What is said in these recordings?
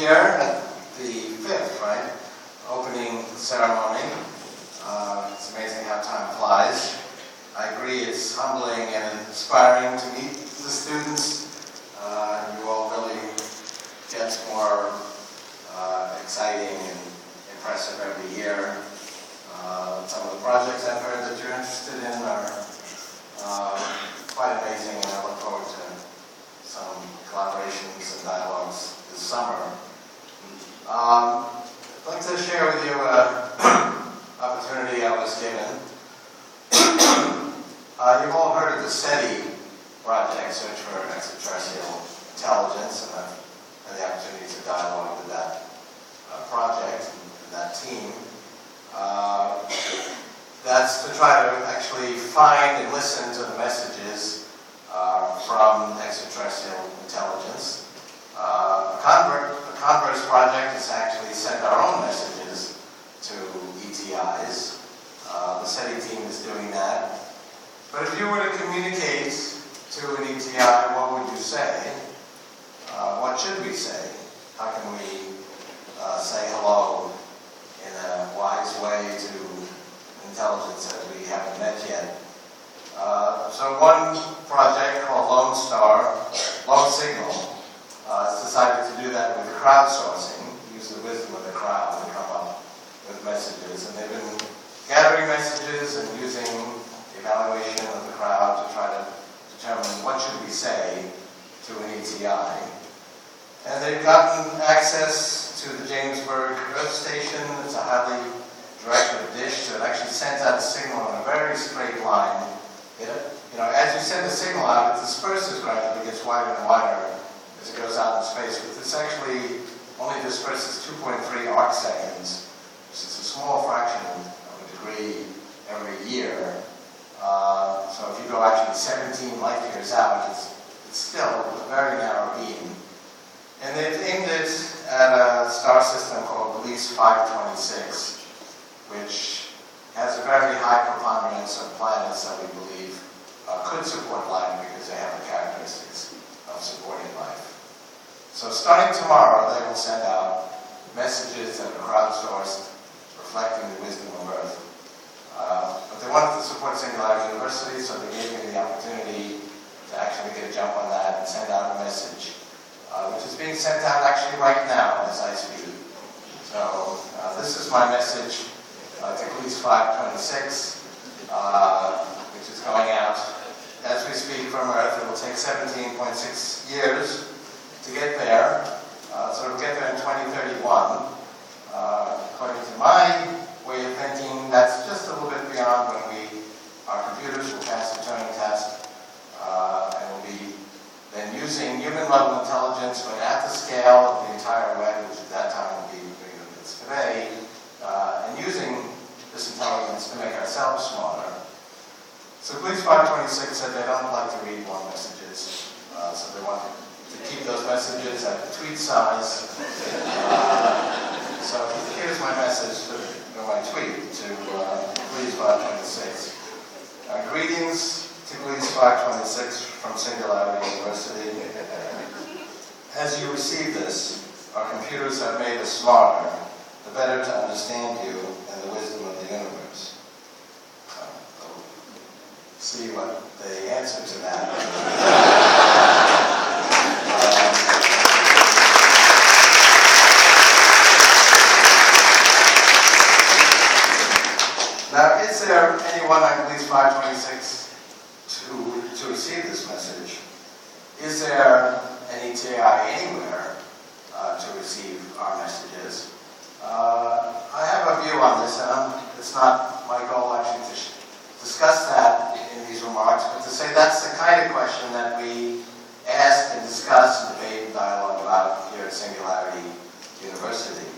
here at the 5th, right? Opening ceremony. It's amazing how time flies. I agree, it's humbling and inspiring to meet the students. You all really get more exciting and impressive every year. Some of the projects I've heard that you're interested in are quite amazing, and I look forward to some collaborations and dialogues this summer. I'd like to share with you an opportunity I was given. You've all heard of the SETI project, Search for Extraterrestrial Intelligence, and I've had the opportunity to dialogue with that project and that team. That's to try to actually find and listen to the messages from extraterrestrial intelligence. The Converse project has actually sent our own messages to ETIs. The SETI team is doing that. But if you were to communicate to an ETI, what would you say? What should we say? How can we say hello in a wise way to intelligence that we haven't met yet? So one project called Lone Signal, has decided to do that with crowdsourcing, use the wisdom of the crowd to come up with messages. And they've been gathering messages and using the evaluation of the crowd to try to determine what should we say to an ETI. And they've gotten access to the Jamesburg Earth Station. It's a highly directed dish that actually sends out a signal in a very straight line. As you send the signal out, it disperses gradually, gets wider and wider as it goes out in space. But this actually only disperses 2.3 arc seconds, which is a small fraction of a degree every year. So if you go actually 17 light years out, it's still a very narrow beam. And they've aimed it at a star system called Gliese 526, which has a very high preponderance of planets that we believe could support life because they have the characteristics of supporting life. So starting tomorrow, they will send out messages that are crowdsourced, reflecting the wisdom of Earth. But they wanted to support Singularity University, so they gave me the opportunity to actually get a jump on that and send out a message, which is being sent out actually right now as I speak. So this is my message to Gliese 526, which is going out as we speak from Earth. It will take 17.6 years to get there, so it'll get there in 2031. According to my way of thinking, that's just a little bit beyond when our computers will pass the Turing test, and we'll be then using human-level intelligence, but at the scale of the entire web, which at that time will be bigger than it is today, and using this intelligence to make ourselves smarter. So Gliese 526 said they don't like to read long messages, so they want to keep those messages at the tweet size. So here's my message, my tweet to Gliese 526. Greetings to Gliese 526 from Singularity University. As you receive this, our computers have made us smarter, the better to understand you and the wisdom of the universe. See what the answer to that Now, is there anyone on Gliese 526 to receive this message? Is there an ETI anywhere to receive our messages? I have a view on this, and it's not my goal actually to discuss that in these remarks, but to say that's the kind of question that we ask and discuss and debate and dialogue about here at Singularity University.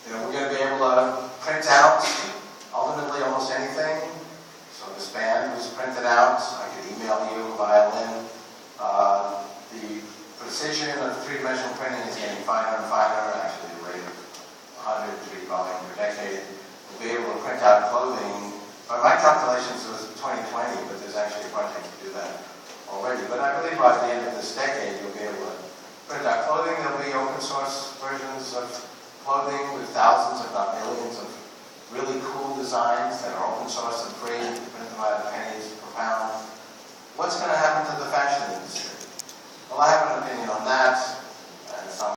We're going to be able to print out ultimately almost anything. So this band was printed out. I could email you via link. The precision of three-dimensional printing is getting finer and finer. Actually, the rate of 103 volume per decade. We'll be able to print out clothing. By my calculations, it was 2020, but there's actually a project to do that already. But I believe by the end of this decade, you'll be able to print out clothing. There'll be designs that are open source and free, printed them out at pennies per pound. What's going to